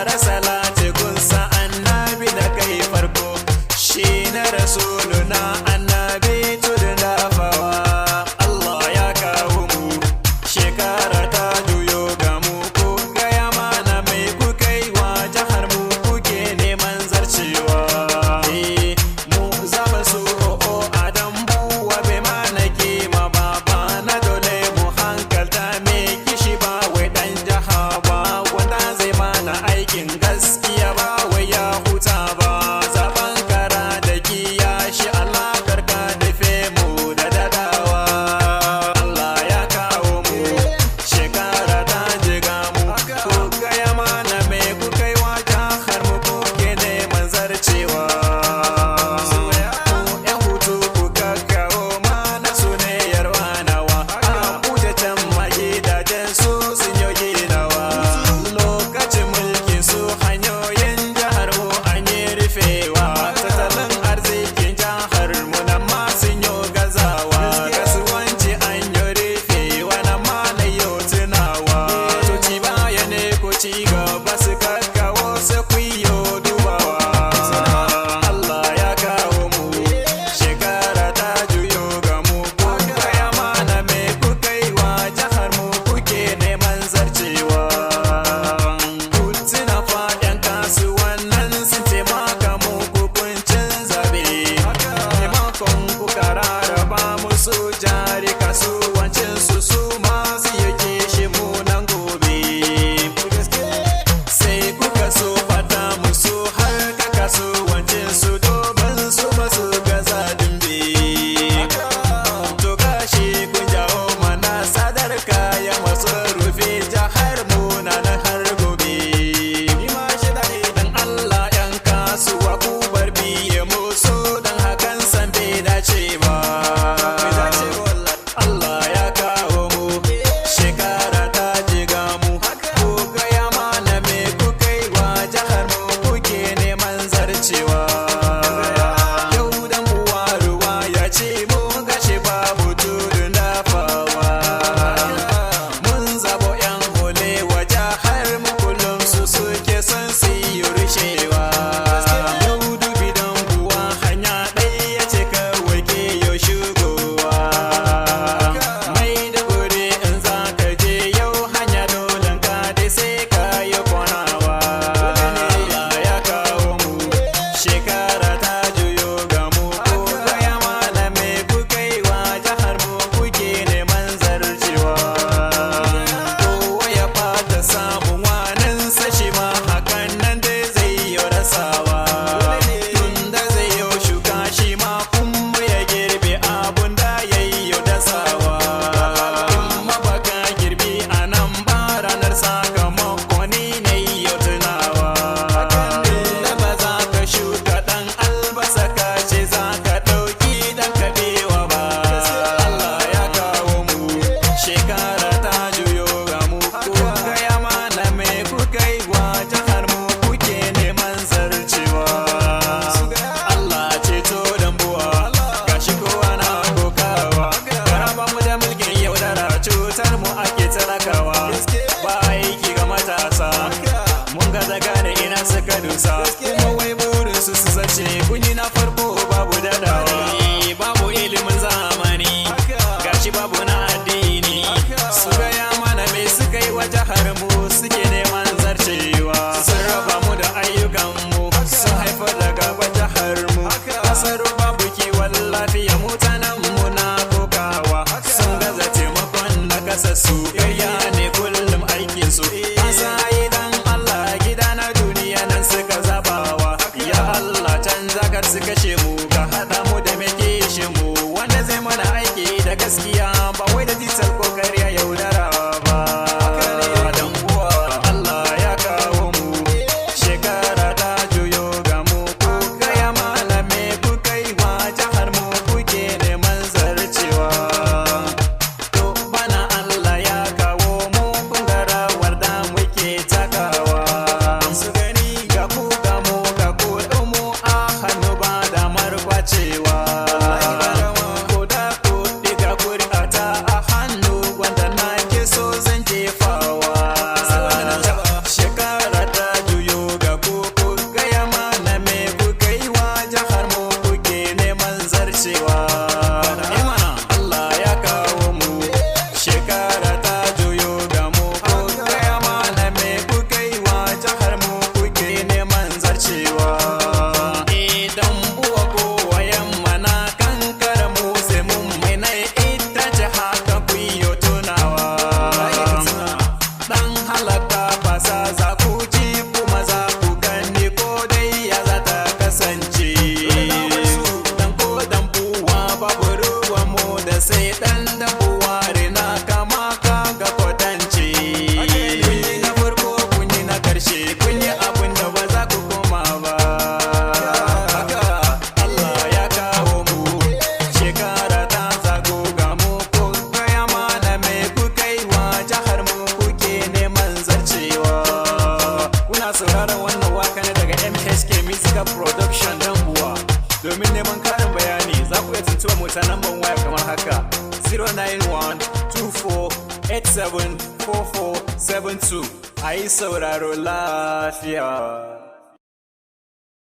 ƙara salati gunsa annabi da kai farko shi na rasuluna annabi tudun dafawa. Allah ya kawo mu shekara ta juyo ga mu ko gaya mana mai kuka yi wa jihar mu kuke neman zarcewa. Mu zama su o'o adam buwa bai mana kima ba na dole mu hankalta me kishi ba wai dan jaha ba wanda zai mana aikin gaskiya ba wai ya huta ba. Zaban kara da kiyashi Allah karka dafe mu da dadawa. Allah ya kawo mu shekara ta jiga mu ko gaya mana me kuka yi wa jihar mu kuke neman zarcewa. Yan hutu ku kakkawo mana su ne yarwanawa Abuja can ma gidajen su sun yi ginawa. Lokacin mulkin su hanyoyin jihar mu an yi rufewa. Tattalin arzikin jihar mu nan ma sun yi gazawa. Kasuwanci an yi rufewa nan ma na yau tunawa. To ci baya ne ko ci gaba su kakkawo su kuyo dubawa. Allah ya kawo mu shekara ta juyo ga mu ko gaya mana me kuka yi wa jihar mu kuke neman zarcewa. Ku tuna fa 'yan kasuwannan sun taimaka muku kuncin zabe. Taimakon ku kararraba musu jari kasuwancin su masu yake shi mu nan gobe. Sai kuka so fata musu har ka kasuwancin su domin su masu gaza dimbe. To gashi kun jawo mana sadar kayan masu rufe jihar mu na nan har gobe. Dan Allah 'yan kasuwa ku bar biye musu dan hakan san bai dace ba. Allah ya kawo mu shekara ta jiga mu ko gaya mana me kuka yi wa jihar mu kuke neman zarcewa. Yau dan uwa ruwa ya ce mu gashi babu tudun dafawa. Mun zabo 'yan hole wa jihar mu kullum su suke son su yi rushewa. Yau dubi dan uwa hanya ɗaya ce kawai ke yau shigowa. Mai da gode in za ka je yau hanya dolen ka dai sai ka yi kwanawa. Allah ya kawo mu shekara ta juyo ga mu ko gaya mana me kuka yi wa jihar mu kuke neman zarcewa. Kowa ya fata samun wanan sashi ma hakan nan dai zai yi rasawa. Tunda zai yi shuka shi ma kuma ya girbe abun da ya yi dasawa. In mabaka girbi a nan ba ranar sakamako ni ne yau tunawa. Da ba za ka shuka ɗan albasa ka ce za ka ɗauki ɗan kabewa ba. Allah ya kawo mu shekara ta juyo ga mu ko gaya mana me kuka yi wa jihar mu kuke neman zarcewa. Allah ceto dan buwa gashi kowa na kokawa. Garaba mu da mulkin yaudara cutar mu ake talakawa. Ba aiki ga matasa mun gaza gane ina suka dusa. Kuma wai burin su zace kunyi na farko babu dadawa. Babu ilimin zamani gashi babu na addini. Su gaya mana me suka yi wa jihar mu suke neman zarcewa. Sun raba mu da ayyukan mu sun haifar da gaba jihar mu. Kasar babu kiwon lafiya mutanen mu na kokawa. Sun gaza taimakon na kasassu karya ne kullum aikin su. Kasa idan Allah gida na duniya nan suka zabawa. Ya Allah canza kar su kashe mu ka haɗa mu da mai kishin mu wanda zai mana aiki da gaskiya ba wai da titar ko karya yaudarawa ba. Dan uwa Allah ya kawo mu shekara ta juyo ga mu ko gaya mana me kuka yi wa jihar mu kuke neman zarcewa. To bana Allah ya kawo mu kun ga rawar da muke takawa. Su gani ga ku ga mu ga ku mu a hannu ba da markwacewa. Ko da ku diga kuri a tuntuɓa mu ta namban waya kamar haka 09124874472 a yi sauraro lafiya.